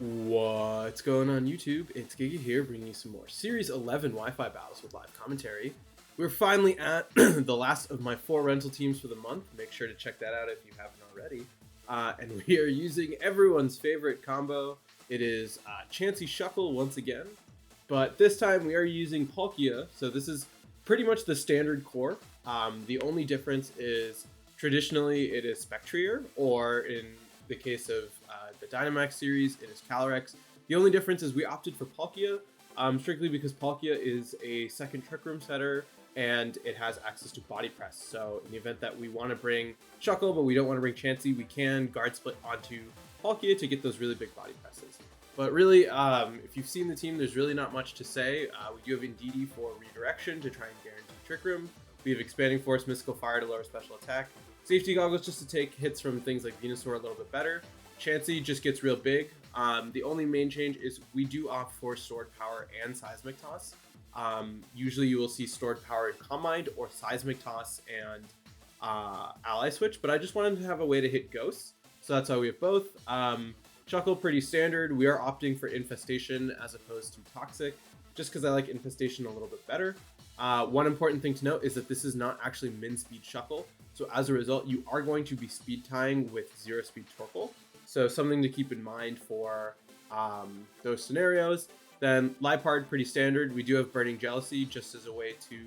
What's going on YouTube? It's Giga here bringing you some more Series 11 Wi-Fi battles with live commentary. We're finally at the last of my 4 rental teams for the month. Make sure to check that out if you haven't already. And we are using everyone's favorite combo. It is Chansey Shuckle once again. But this time we are using Palkia, so this is pretty much the standard core. The only difference is traditionally it is Spectrier, or in the case of the Dynamax series, it is Calyrex. The only difference is we opted for Palkia, strictly because Palkia is a second Trick Room setter, and it has access to Body Press. So in the event that we want to bring Shuckle, but we don't want to bring Chansey, we can Guard Split onto Palkia to get those really big Body Presses. But really, if you've seen the team, there's really not much to say. We do have Indeedee for Redirection to try and guarantee Trick Room. We have Expanding Force, Mystical Fire to lower special attack. Safety Goggles just to take hits from things like Venusaur a little bit better. Chansey just gets real big. The only main change is we do opt for Stored Power and Seismic Toss. Usually you will see Stored Power in Calm Mind or Seismic Toss and Ally Switch, but I just wanted to have a way to hit Ghosts, so that's why we have both. Shuckle, pretty standard. We are opting for Infestation as opposed to Toxic, just because I like Infestation a little bit better. One important thing to note is that this is not actually min speed Shuckle, so as a result, you are going to be speed tying with 0 speed Torkoal. So something to keep in mind for those scenarios. Then Liepard, pretty standard. We do have Burning Jealousy just as a way to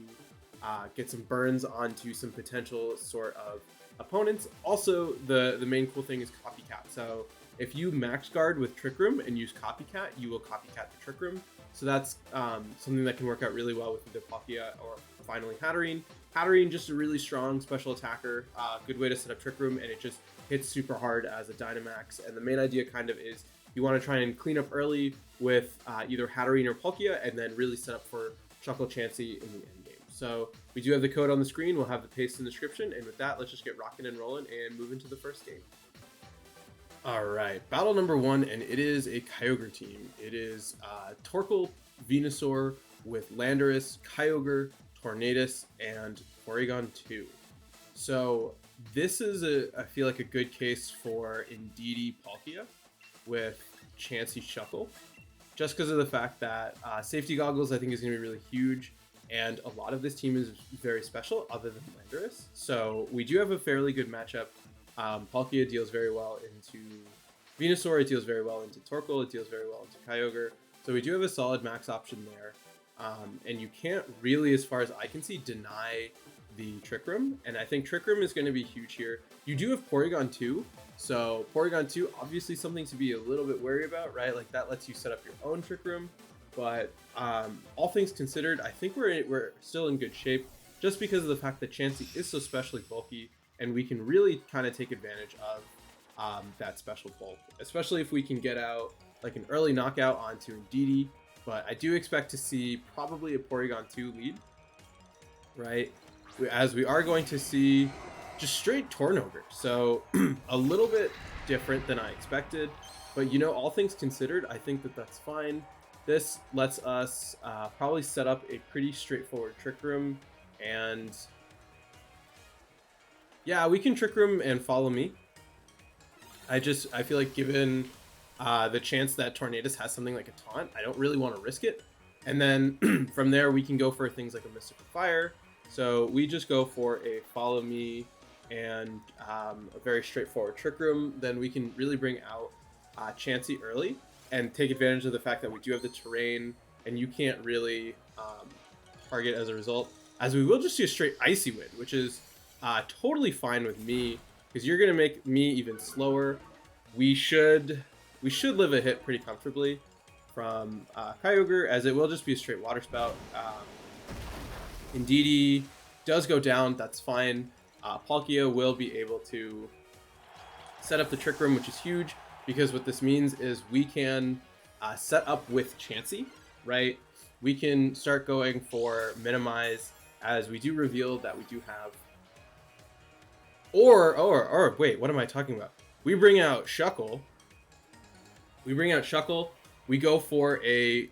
get some burns onto some potential sort of opponents. Also, the main cool thing is Copycat. So if you max guard with Trick Room and use Copycat, you will Copycat the Trick Room. So that's something that can work out really well with either Palkia or finally Hatterene. Hatterene, just a really strong special attacker, good way to set up Trick Room, and it just hits super hard as a Dynamax. And the main idea kind of is you want to try and clean up early with either Hatterene or Palkia, and then really set up for Shuckle Chansey in the end game. So we do have the code on the screen, we'll have the paste in the description, and with that, let's just get rocking and rolling and move into the first game. Alright, battle number 1, and it is a Kyogre team. It is Torkoal, Venusaur with Landorus, Kyogre, Tornadus, and Porygon 2. So this is, I feel like, a good case for Indeedee Palkia with Chansey Shuckle, just because of the fact that Safety Goggles I think is going to be really huge, and a lot of this team is very special other than Landorus. So we do have a fairly good matchup. Palkia deals very well into Venusaur, it deals very well into Torkoal, it deals very well into Kyogre. So we do have a solid max option there. And you can't really, as far as I can see, deny the Trick Room. And I think Trick Room is going to be huge here. You do have Porygon 2. So Porygon 2, obviously something to be a little bit wary about, right? Like that lets you set up your own Trick Room. But all things considered, I think we're still in good shape, just because of the fact that Chansey is so specially bulky, and we can really kind of take advantage of that special bulk, especially if we can get out like an early knockout onto Indeedee. But I do expect to see probably a Porygon 2 lead, right? As we are going to see just straight Tornogre. So a little bit different than I expected, but you know, all things considered, I think that that's fine. This lets us probably set up a pretty straightforward Trick Room, and yeah, we can Trick Room and follow me. I feel like given the chance that Tornadus has something like a taunt, I don't really want to risk it. And then from there, we can go for things like a Mystical Fire. So we just go for a follow me and a very straightforward Trick Room. Then we can really bring out Chansey early and take advantage of the fact that we do have the terrain and you can't really target as a result. As we will just see a straight Icy Wind, which is totally fine with me, because you're going to make me even slower. We should live a hit pretty comfortably from Kyogre, as it will just be a straight Water Spout. Indeedee does go down, that's fine. Palkia will be able to set up the Trick Room, which is huge, because what this means is we can set up with Chansey, right? We can start going for Minimize, as we do reveal that we do have... Or wait, what am I talking about? We bring out Shuckle. We go for a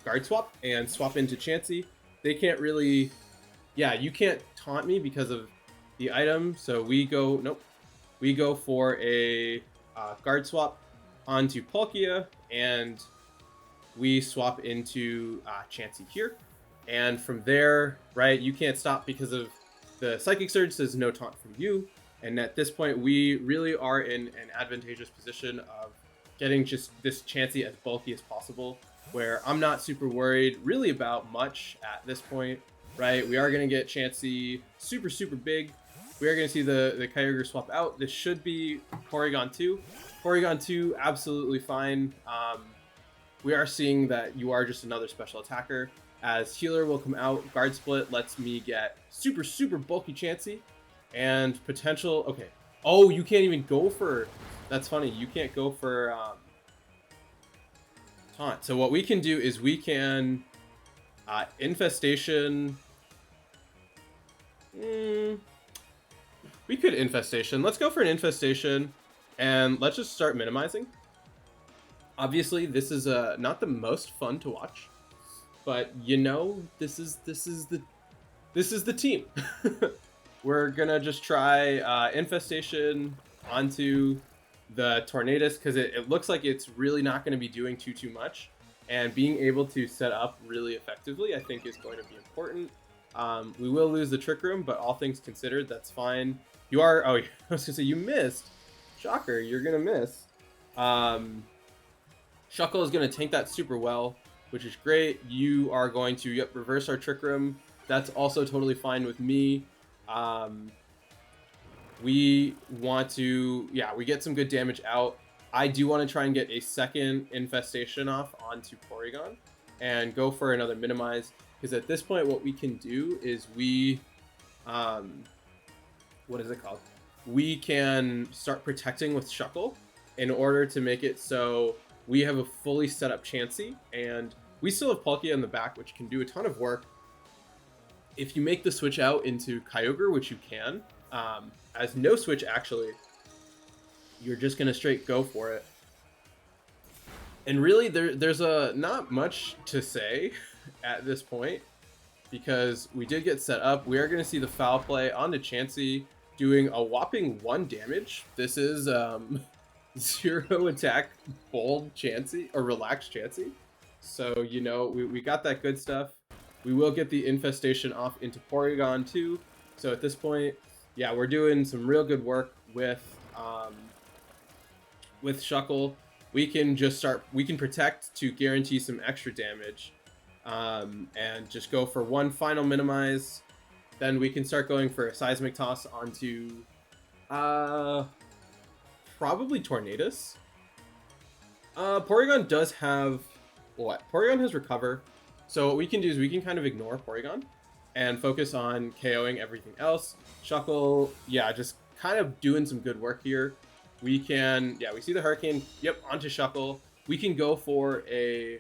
guard swap and swap into Chansey. They can't really... Yeah, you can't taunt me because of the item, so we go... Nope. We go for a guard swap. onto Palkia, and we swap into Chansey here. And from there, right, you can't stop because of the Psychic Surge, so there's no taunt from you. And at this point, we really are in an advantageous position of getting just this Chansey as bulky as possible, where I'm not super worried really about much at this point, right? We are going to get Chansey super, super big. We are going to see the Kyogre swap out. This should be Porygon 2. Porygon 2, absolutely fine. We are seeing that you are just another special attacker, as Healer will come out. Guard Split lets me get super, super bulky Chansey. And potential... Okay. Oh, you can't even go for... That's funny. You can't go for taunt. So what we can do is we can Infestation... We could Infestation. Let's go for an Infestation. And let's just start minimizing. Obviously, this is not the most fun to watch. But, you know, this is the team. We're gonna just try Infestation onto the Tornadus, because it looks like it's really not going to be doing too much. And being able to set up really effectively, I think, is going to be important. We will lose the Trick Room, but all things considered, that's fine. You are... Oh, I was going to say, you missed. Shocker, you're going to miss. Shuckle is going to tank that super well, which is great. You are going to, reverse our Trick Room. That's also totally fine with me. We want to, we get some good damage out. I do want to try and get a second Infestation off onto Porygon and go for another Minimize, because at this point what we can do is we, what is it called? We can start protecting with Shuckle in order to make it so we have a fully set up Chansey, and we still have Palkia in the back, which can do a ton of work. If you make the switch out into Kyogre, which you can, as no switch actually, you're just going to straight go for it. And really, there's not much to say at this point, because we did get set up. We are going to see the Foul Play onto Chansey, doing a whopping 1 damage. This is 0 attack, bold Chansey, or relaxed Chansey. So, you know, we got that good stuff. We will get the Infestation off into Porygon too. So at this point, yeah, we're doing some real good work with Shuckle. We can just we can protect to guarantee some extra damage, and just go for one final Minimize. Then we can start going for a Seismic Toss onto probably Tornadus. Porygon does have what? Porygon has Recover. So what we can do is we can kind of ignore Porygon and focus on KOing everything else. Shuckle, yeah, just kind of doing some good work here. We can, we see the Hurricane, onto Shuckle. We can go for a,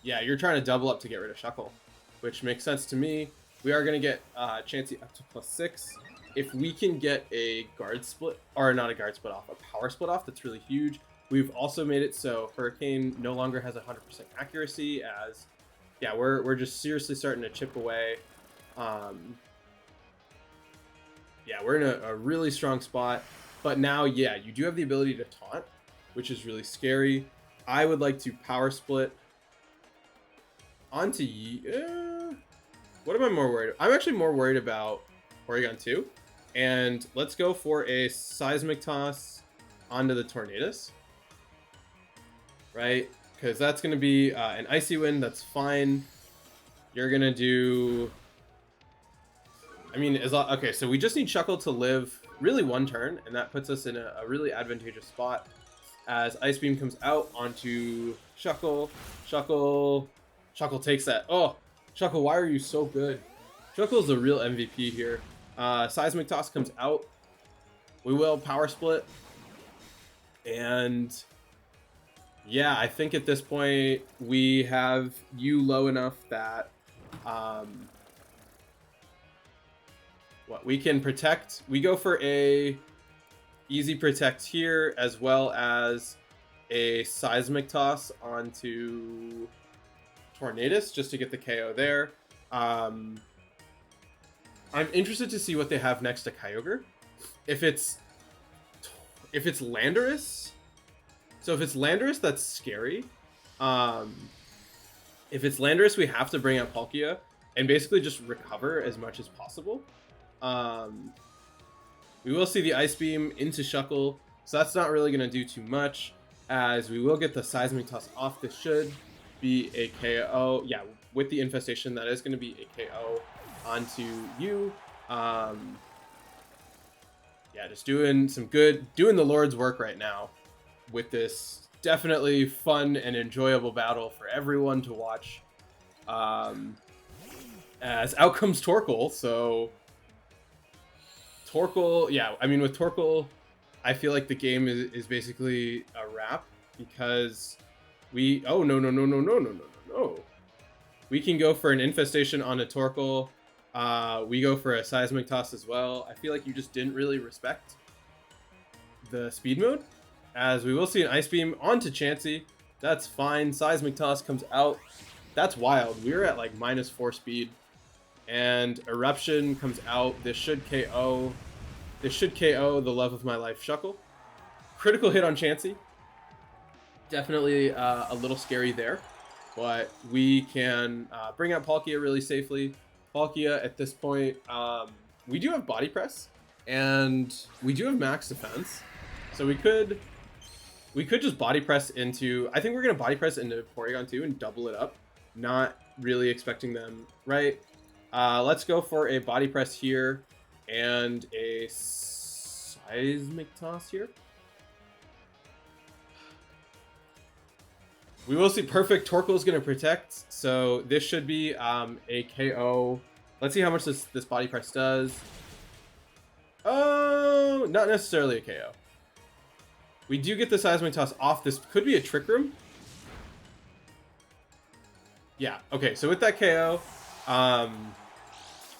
you're trying to double up to get rid of Shuckle, which makes sense to me. We are going to get Chansey up to +6. If we can get a Guard Split, or not a Guard Split off, a Power Split off, that's really huge. We've also made it so Hurricane no longer has 100% accuracy, as, we're just seriously starting to chip away. We're in a really strong spot. But now, you do have the ability to taunt, which is really scary. I would like to Power Split onto what am I more worried about? I'm actually more worried about Porygon 2. And let's go for a Seismic Toss onto the Tornadus. Right? Because that's going to be an Icy Wind. That's fine. You're going to do... I mean, okay, so we just need Shuckle to live really 1 turn, and that puts us in a really advantageous spot as Ice Beam comes out onto Shuckle. Shuckle takes that. Oh, Shuckle, why are you so good? Shuckle's a real MVP here. Seismic Toss comes out. We will Power Split. And I think at this point we have you low enough that we can protect. We go for a easy protect here, as well as a Seismic Toss onto Tornadus just to get the KO there. I'm interested to see what they have next to Kyogre. If it's Landorus, So if it's Landorus, that's scary. If it's Landorus, we have to bring out Palkia and basically just recover as much as possible. We will see the Ice Beam into Shuckle, so that's not really going to do too much, as we will get the Seismic Toss off. This should be a KO. Yeah, with the Infestation, that is going to be a KO onto you. Yeah, just doing the Lord's work right now with this definitely fun and enjoyable battle for everyone to watch. As out comes Torkoal, so Torkoal, yeah, I mean with Torkoal, I feel like the game is basically a wrap because oh no. We can go for an Infestation on a Torkoal. We go for a Seismic Toss as well. I feel like you just didn't really respect the speed mode, as we will see an Ice Beam onto Chansey. That's fine. Seismic Toss comes out. That's wild. We're at like -4 speed. And Eruption comes out. This should KO. This should KO the love of my life, Shuckle. Critical hit on Chansey. Definitely a little scary there. But we can bring out Palkia really safely. Palkia at this point, we do have Body Press. And we do have Max Defense. So we could just Body Press into... I think we're going to Body Press into Porygon 2 and double it up. Not really expecting them, right? Let's go for a Body Press here and a Seismic Toss here. We will see. Perfect. Torkoal is going to protect, so this should be a KO. Let's see how much this Body Press does. Oh, not necessarily a KO. We do get the Seismic Toss off. This could be a Trick Room. Yeah, okay, so with that KO,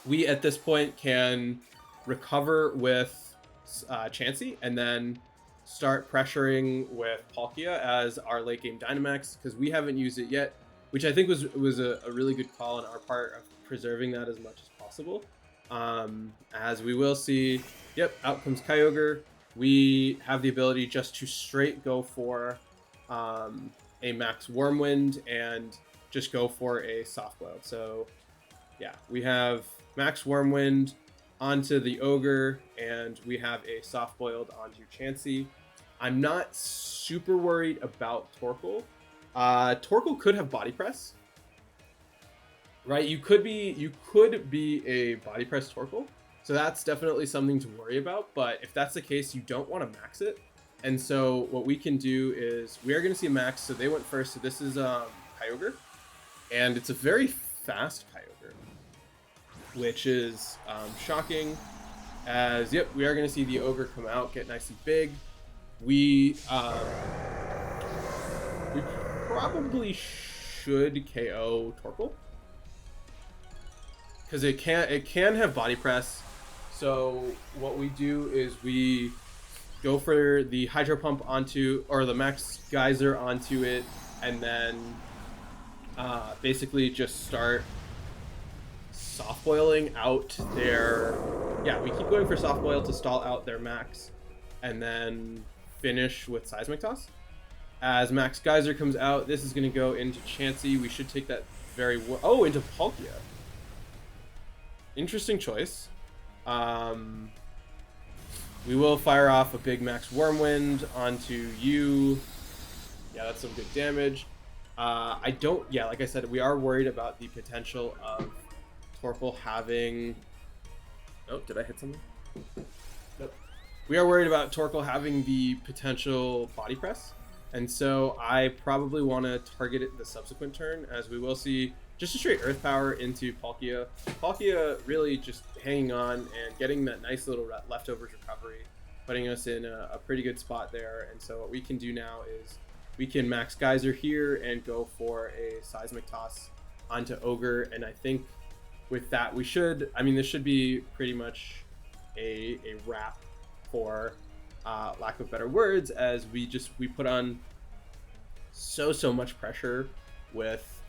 we at this point can recover with Chansey and then start pressuring with Palkia as our late game Dynamax, because we haven't used it yet, which I think was a really good call on our part of preserving that as much as possible. As we will see, yep, out comes Kyogre. We have the ability just to straight go for a Max Wormwind and just go for a Soft Boiled. So yeah, we have Max Wormwind onto the Ogre, and we have a Soft Boiled onto Chansey. I'm not super worried about Torkoal. Torkoal could have Body Press, right? You could be a Body Press Torkoal, so that's definitely something to worry about. But if that's the case, you don't want to max it. And so what we can do is we are going to see a max. So they went first. So this is Kyogre, and it's a very fast Kyogre, which is shocking. As yep, we are going to see the Ogre come out, get nice and big. We probably should KO Torkoal because it can have Body Press. So what we do is we go for the Hydro Pump onto, or the Max Geyser onto it, and then basically just start soft boiling out their... Yeah, we keep going for soft boil to stall out their Max, and then finish with Seismic Toss. As Max Geyser comes out, this is going to go into Chansey. We should take that very well. Oh, into Palkia. Interesting choice. We will fire off a big Max Wormwind onto you. Yeah, that's some good damage. Yeah, like I said, we are worried about the potential of Torkoal having... Oh, did I hit something? Nope. We are worried about Torkoal having the potential Body Press. And so I probably want to target it the subsequent turn, as we will see just a straight Earth Power into Palkia. Palkia really just hanging on and getting that nice little leftovers recovery, putting us in a pretty good spot there. And so what we can do now is we can Max Geyser here and go for a Seismic Toss onto Ogre. And I think with that we should, I mean, this should be pretty much a wrap for lack of better words, as we put on so much pressure with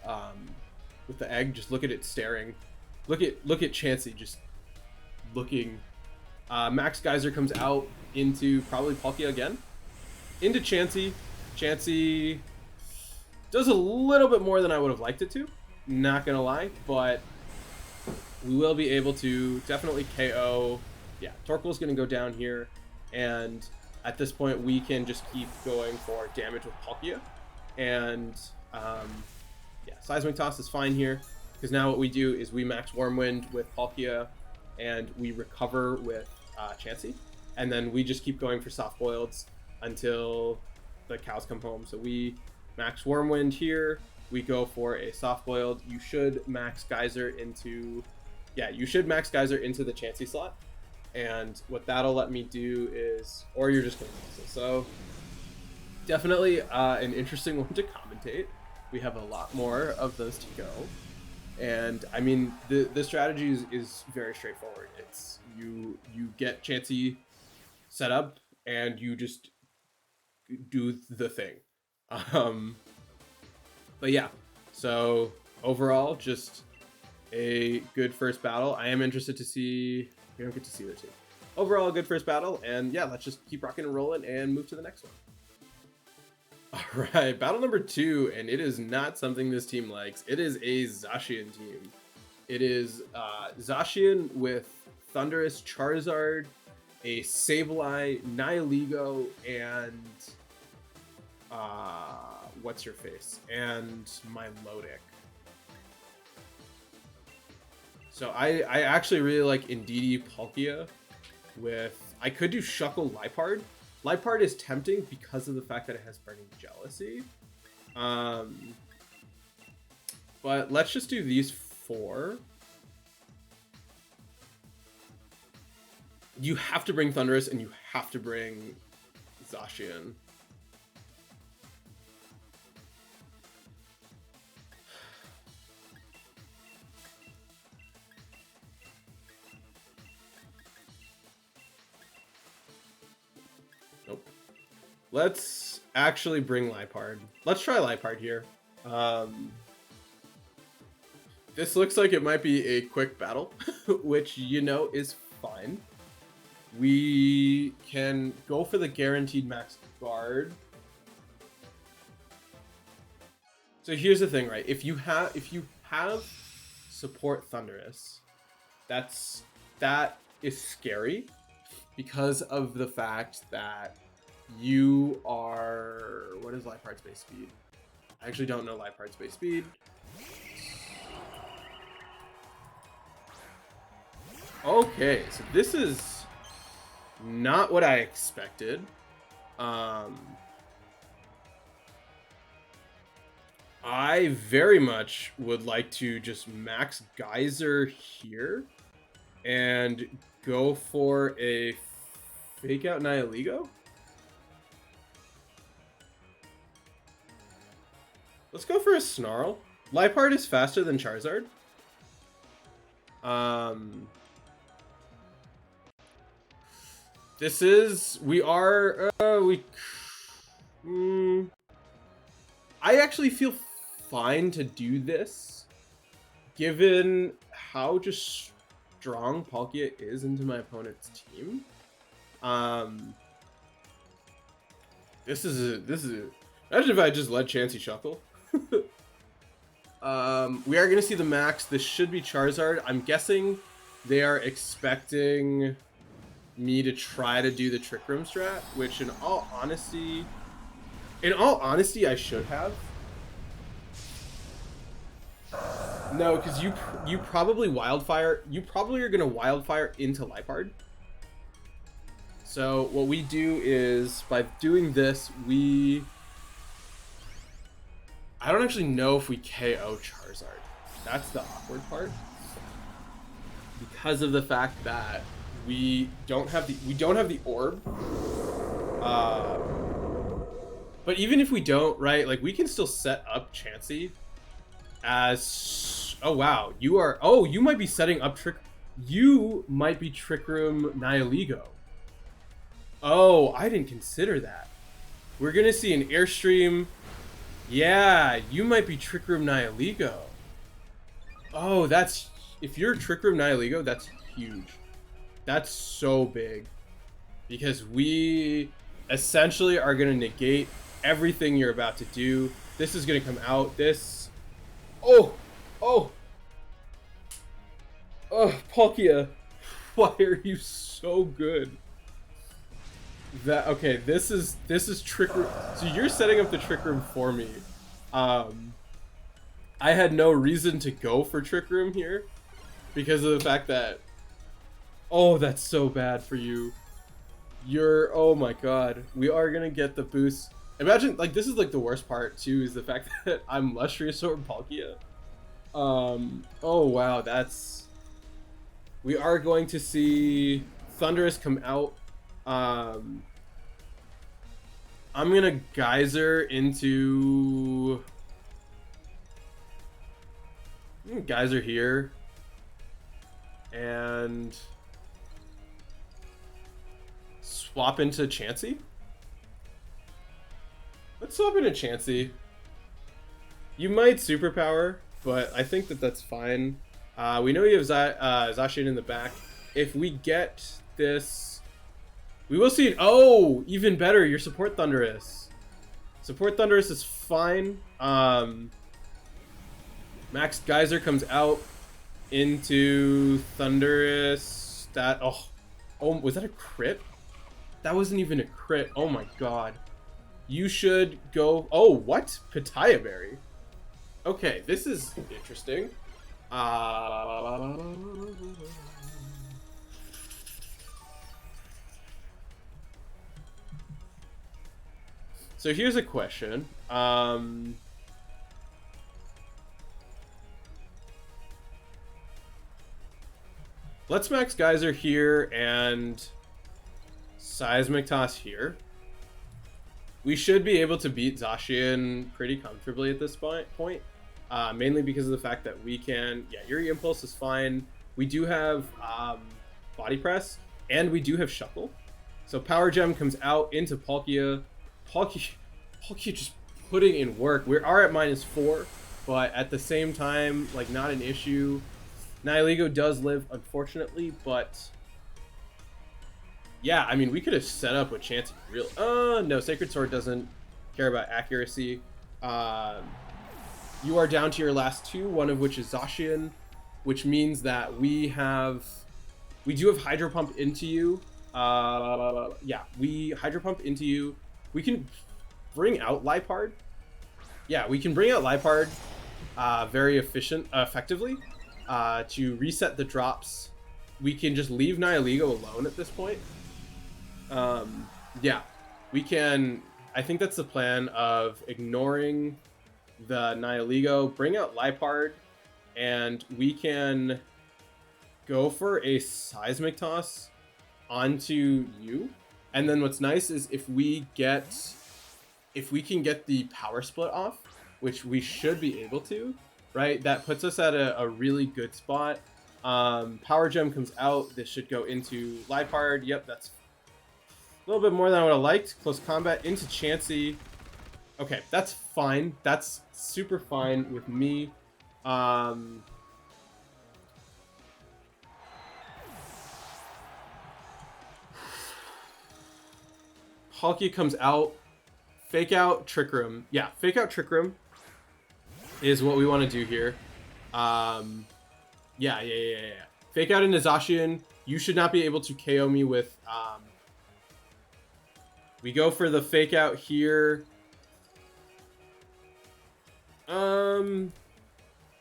the egg. Just look at it staring. Look at Chansey just looking. Max Geyser comes out into probably Palkia again, into Chansey. Chansey does a little bit more than I would have liked it to, not gonna lie, but we will be able to definitely KO. Yeah, Torkoal's gonna go down here, and at this point we can just keep going for damage with Palkia, and yeah, Seismic Toss is fine here, because now what we do is we max Wormwind with Palkia, and we recover with Chansey, and then we just keep going for soft boileds until the cows come home. So we max Wormwind here, we go for a soft boiled. You should max Geyser into, yeah, you should max Geyser into the Chansey slot, and what that'll let me do is, or you're just gonna cancel. So definitely an interesting one to commentate. We have a lot more of those to go, and I mean the strategy is very straightforward. It's you get Chansey set up and you just do the thing. But yeah, so overall just a good first battle. I am interested to see, we don't get to see the two. Overall a good first battle, and yeah, let's just keep rocking and rolling and move to the next one. All right, battle number 2, and it is not something this team likes. It is a Zacian team. It is Zacian with Thundurus, Charizard, a Sableye, Nihilego, and what's your face? And Milotic. So I actually really like Indeedee Palkia with, I could do Shuckle Liepard. Liepard is tempting because of the fact that it has Burning Jealousy. But let's just do these 4. You have to bring Thundurus and you have to bring Zacian. Nope. Let's actually bring Liepard. Let's try Liepard here. This looks like it might be a quick battle, which, you know, is fine. We can go for the guaranteed max guard. So here's the thing, right? If you have support Thundurus, that is scary because of the fact that you are, what is Liepard's base speed? I actually don't know Liepard's base speed. Okay, so this is not what I expected. I very much would like to just max Geyser here and go for a fake out Nihilego. Let's go for a Snarl. Liepard is faster than Charizard. This is, I actually feel fine to do this, given how just strong Palkia is into my opponent's team. This is imagine if I just led Chansey Shuckle. We are gonna see the max. This should be Charizard. I'm guessing they are expecting me to try to do the Trick Room strat, which in all honesty, I should have. No, because you probably Wildfire. You probably are gonna Wildfire into Liepard. So what we do is, by doing this, I don't actually know if we KO Charizard. That's the awkward part, because of the fact that we don't have the orb. But even if we don't, right, like, we can still set up Chansey as, oh wow, you might be setting up Trick Room Nihilego. Oh, I didn't consider that. We're gonna see an Airstream. Yeah, you might be Trick Room Nihilego. Oh, that's, if you're Trick Room Nihilego, that's huge. That's so big, because we essentially are going to negate everything you're about to do. This is going to come out. This... Oh! Oh! Oh, Palkia. Why are you so good? That okay, this is Trick Room. So you're setting up the Trick Room for me. I had no reason to go for Trick Room here because of the fact that... Oh, that's so bad for you. Oh my god. We are gonna get the boost. Imagine, like, this is like the worst part too, is the fact that I'm Lustrous Sword Palkia. Oh wow, that's... We are going to see Thundurus come out. I'm gonna Geyser into... Geyser here. And... swap into Chansey? Let's swap into Chansey. You might superpower, but I think that that's fine. We know you have Zacian in the back. If we get this... We will see... Oh! Even better, your Support Thundurus. Support Thundurus is fine. Max Geyser comes out into Thundurus. That... Oh, was that a crit? That wasn't even a crit. Oh my god. You should go... Oh, what? Pitaya Berry. Okay, this is interesting. So here's a question. Let's Max Geyser here and Seismic Toss here. We should be able to beat Zacian pretty comfortably at this point. Mainly because of the fact that we can... Yeah, Yuri Impulse is fine. We do have Body Press, and we do have Shuckle. So Power Gem comes out into Palkia. Palkia just putting in work. We are at -4, but at the same time, like, not an issue. Nihilego does live, unfortunately, but... Yeah, I mean, we could have set up with Chansey real... no, Sacred Sword doesn't care about accuracy. You are down to your last 2, one of which is Zacian, which means that we do have Hydro Pump into you. Yeah, we Hydro Pump into you. We can bring out Liepard. Yeah, we can bring out Liepard very effectively to reset the drops. We can just leave Nihilego alone at this point. Yeah, we can... I think that's the plan of ignoring the Nihilego, bring out Liepard, and we can go for a Seismic Toss onto you. And then what's nice is if we can get the Power Split off, which we should be able to, right? That puts us at a really good spot. Power Gem comes out. This should go into Liepard. Yep, that's a little bit more than I would have liked. Close combat into Chansey. Okay, that's fine. That's super fine with me. Palkia comes out. Fake out Trick Room. Yeah, fake out Trick Room is what we want to do here. Yeah. Fake out into Zacian. You should not be able to KO me with... We go for the fake out here.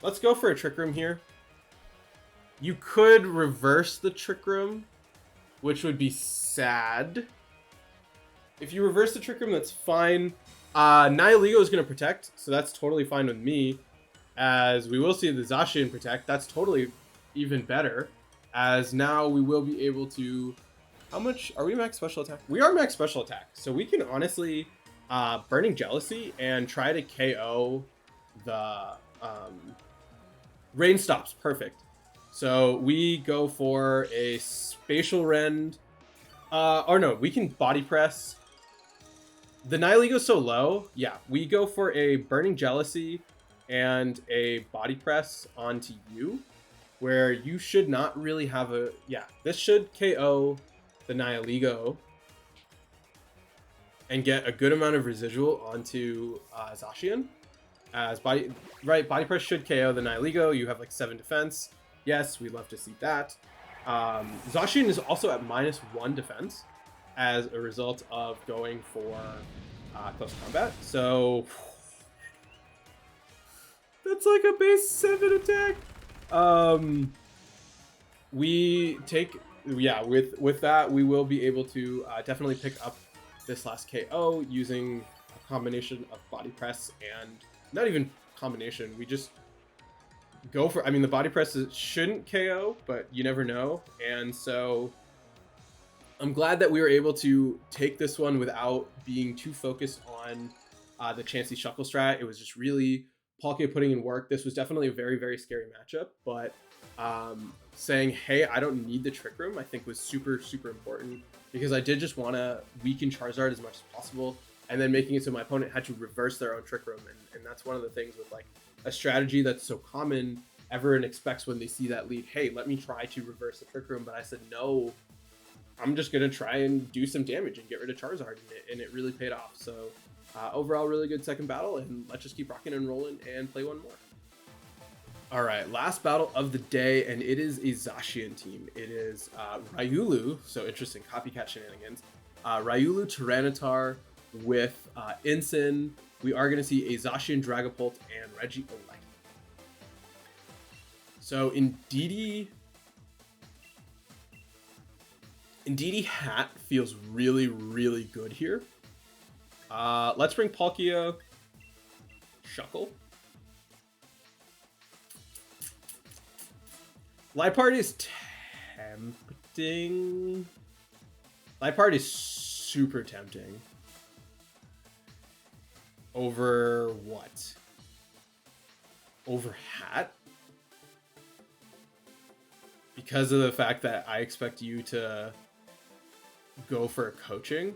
Let's go for a Trick Room here. You could reverse the Trick Room, which would be sad. If you reverse the Trick Room, that's fine. Nihilego is going to protect, so that's totally fine with me. As we will see the Zacian protect, that's totally even better. As now we will be able to... How much... Are we max special attack? We are max special attack, so we can honestly... Burning Jealousy and try to KO the... Rain Stops, perfect. So we go for a Spatial Rend. Or no, we can Body Press. The Nihilego's so low. Yeah, we go for a Burning Jealousy and a Body Press onto you, where you should not really have a... Yeah, this should KO the Nihilego. and get a good amount of residual onto Zacian. As body press should KO the Nihilego. You have like 7 defense. Yes, we'd love to see that. Zacian is also at -1 defense as a result of going for close combat. So that's like a base 7 attack. We take, yeah, with that, we will be able to definitely pick up this last KO using a combination of body press and not even combination. We just go for, I mean, the body press shouldn't KO, but you never know. And so I'm glad that we were able to take this one without being too focused on the Chansey Shuckle strat. It was just really Palkia putting in work. This was definitely a very, very scary matchup, but saying, hey, I don't need the Trick Room, I think was super, super important, because I did just want to weaken Charizard as much as possible, and then making it so my opponent had to reverse their own Trick Room. And that's one of the things with like a strategy that's so common. Everyone expects when they see that lead, hey, let me try to reverse the Trick Room. But I said, no, I'm just going to try and do some damage and get rid of Charizard. And it really paid off. So overall, really good second battle. And let's just keep rocking and rolling and play one more. All right, last battle of the day, and it is a Zacian team. It is Ryulu, so interesting, copycat shenanigans. Ryulu Tyranitar with Incin. We are going to see a Zacian Dragapult and Regieleki. So Indeedee Hat feels really, really good here. Let's bring Palkia Shuckle. Liepard is tempting. Liepard is super tempting. Over what? Over Hat? Because of the fact that I expect you to go for a coaching.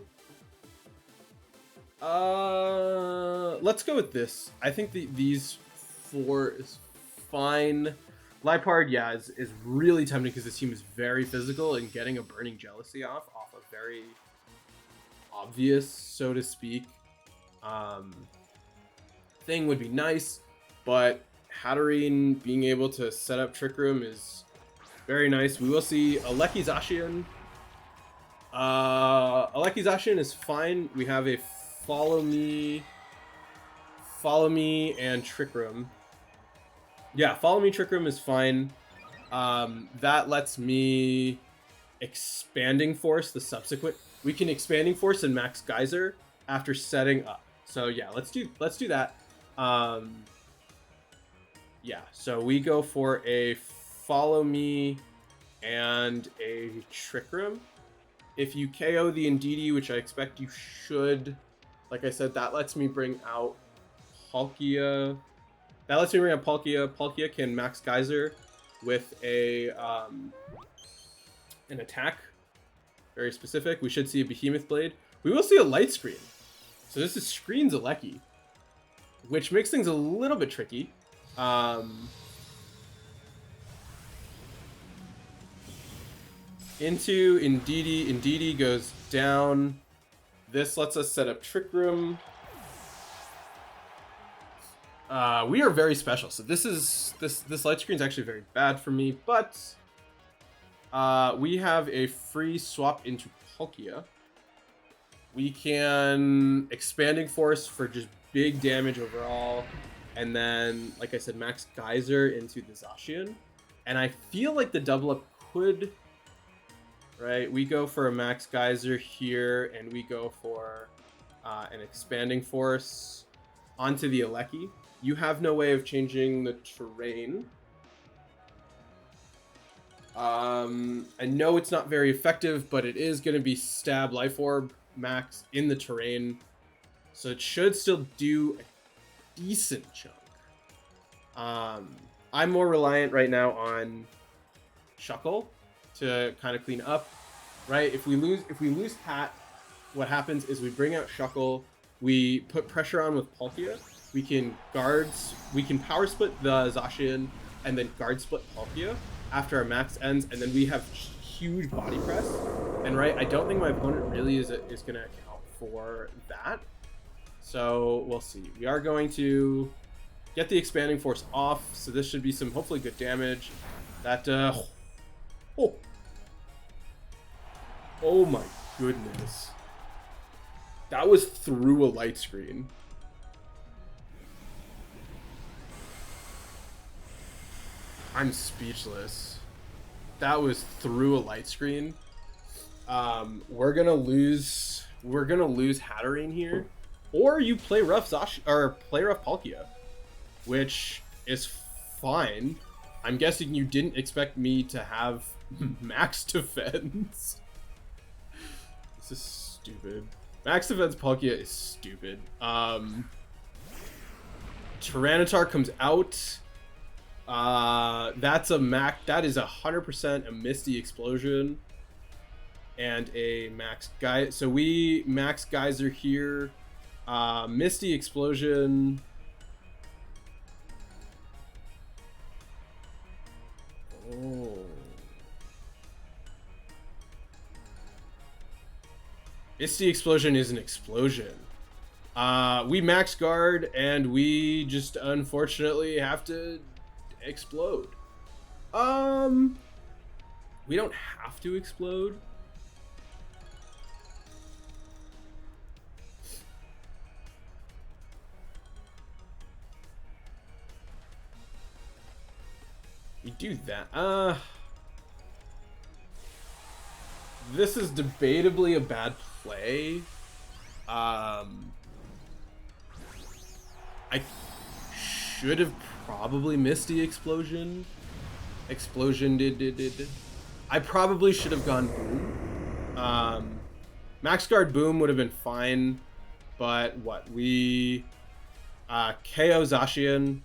Let's go with this. I think these 4 is fine. Liepard, yeah, is really tempting because this team is very physical, and getting a Burning Jealousy off a very obvious, so to speak, thing would be nice, but Hatterene being able to set up Trick Room is very nice. We will see Aleki Zacian. Aleki Zacian is fine. We have a Follow Me, and Trick Room. Yeah, Follow Me, Trick Room is fine. That lets me Expanding Force the subsequent. We can Expanding Force and Max Geyser after setting up. So yeah, let's do that. Yeah, so we go for a Follow Me and a Trick Room. If you KO the Indeedee, which I expect you should, like I said, that lets me bring out Palkia. Palkia can Max Geyser with a an attack. Very specific. We should see a Behemoth Blade. We will see a Light Screen. So this is Screens Aleki, which makes things a little bit tricky. Into Indeedee. Indeedee goes down. This lets us set up Trick Room. We are very special. So this light screen is actually very bad for me, but we have a free swap into Palkia. We can Expanding Force for just big damage overall, and then, like I said, Max Geyser into the Zacian. And I feel like the double up could, right? We go for a Max Geyser here, and we go for an Expanding Force onto the Aleki. You have no way of changing the terrain. I know it's not very effective, but it is going to be Stab Life Orb Max in the terrain. So it should still do a decent chunk. I'm more reliant right now on Shuckle to kind of clean up, right? If we lose Hat, what happens is we bring out Shuckle, we put pressure on with Palkia. We can power split the Zacian and then guard split Palkia after our max ends, and then we have huge body press. And right, I don't think my opponent really is going to account for that. So we'll see. We are going to get the Expanding Force off, so this should be some hopefully good damage. That oh my goodness, that was through a light screen. I'm speechless. That was through a light screen. We're gonna lose Hatterene here, or you play rough Palkia, which is fine. I'm guessing you didn't expect me to have max defense. This is stupid. Max defense Palkia is stupid. Tyranitar comes out. That's a that is 100% a Misty Explosion and a max guy. So we max Geyser here. Misty Explosion. Oh. Misty Explosion is an explosion. We max guard and we just unfortunately have to explode. We don't have to explode. We do that. This is debatably a bad play. I should have probably missed the explosion. Did. I probably should have gone boom. Max guard boom would have been fine, but what we KO Zacian.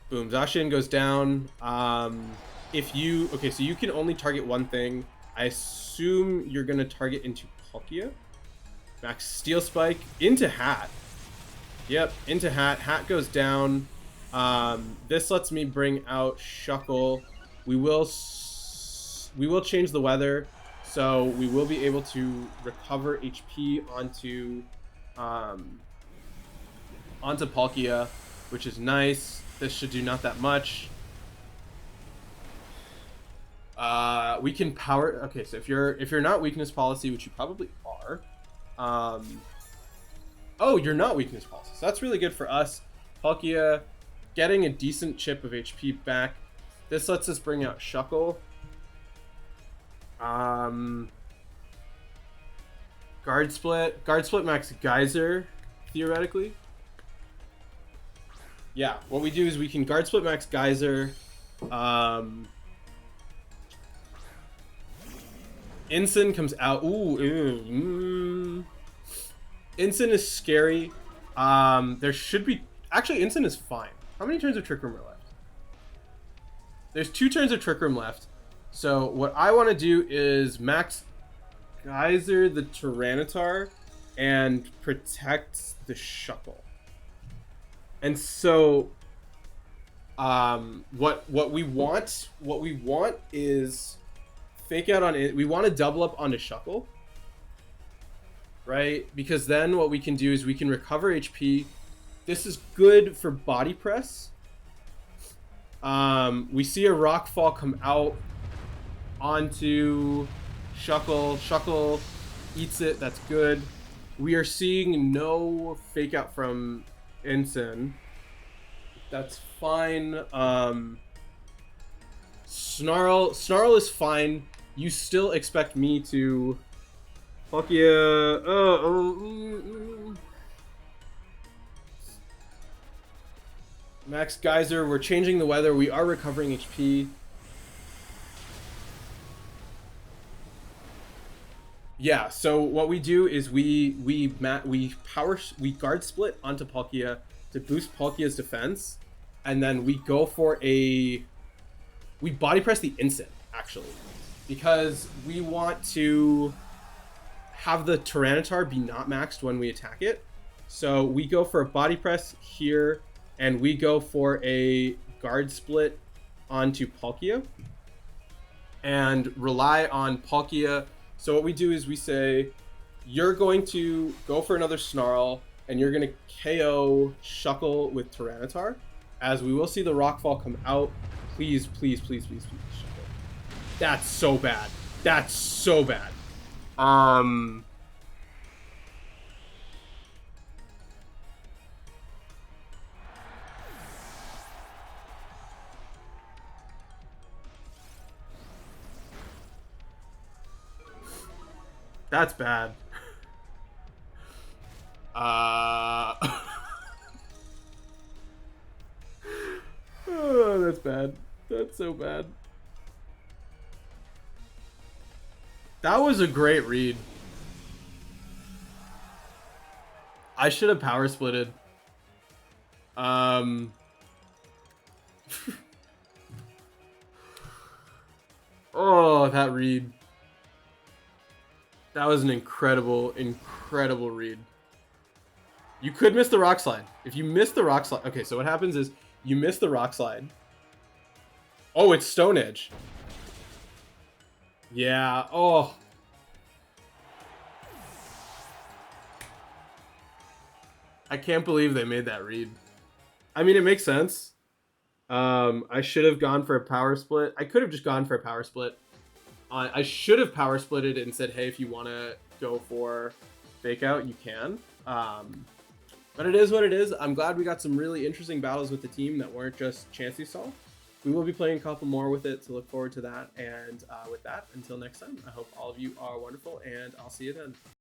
Boom, Zacian goes down. Okay, so you can only target one thing. I assume you're gonna target into Palkia. Max Steel Spike into Hat. Yep, into Hat. Hat goes down. This lets me bring out Shuckle. We will change the weather, so we will be able to recover HP onto Palkia, which is nice. This should do not that much. We can power. Okay, so if you're not weakness policy, which you probably are. Oh, you're not weakness policy. So that's really good for us. Palkia getting a decent chip of HP back. This lets us bring out Shuckle. Guard split max Geyser, theoretically. Yeah, what we do is we can guard split max Geyser. Ensign comes out. Ensign is scary. There should be... Actually, Ensign is fine. How many turns of Trick Room are left? There's 2 turns of Trick Room left. So what I want to do is max Geyser the Tyranitar and protect the Shuckle. And so what we want is fake out on it. We want to double up onto Shuckle, right? Because then what we can do is we can recover HP. This is good for body press. We see a rock fall come out onto Shuckle. Shuckle eats it. That's good. We are seeing no fake out from Ensign. That's fine. Snarl is fine. You still expect me to Palkia. Max Geyser. We're changing the weather. We are recovering HP. Yeah, so what we do is we guard split onto Palkia to boost Palkia's defense, and then we go for we body press the instant, actually, because we want to have the Tyranitar be not maxed when we attack it. So we go for a body press here, and we go for a guard split onto Palkia, and rely on Palkia So what we do is we say, you're going to go for another Snarl, and you're going to KO Shuckle with Tyranitar, as we will see the Rockfall come out. Please, please, please, please, please, Shuckle. That's so bad. That's so bad. That's bad. Oh, that's bad. That's so bad. That was a great read. I should have power splitted. Oh, that read. That was an incredible, incredible read. You could miss the rock slide. If you miss the rock slide... Okay, so what happens is you miss the rock slide. Oh, it's Stone Edge. Yeah. Oh. I can't believe they made that read. I mean, it makes sense. I should have gone for a power split. I could have just gone for a power split. I should have power splitted and said, hey, if you want to go for fake out, you can. But it is what it is. I'm glad we got some really interesting battles with the team that weren't just Chansey Shuckle. We will be playing a couple more with it, so look forward to that. And with that, until next time, I hope all of you are wonderful, and I'll see you then.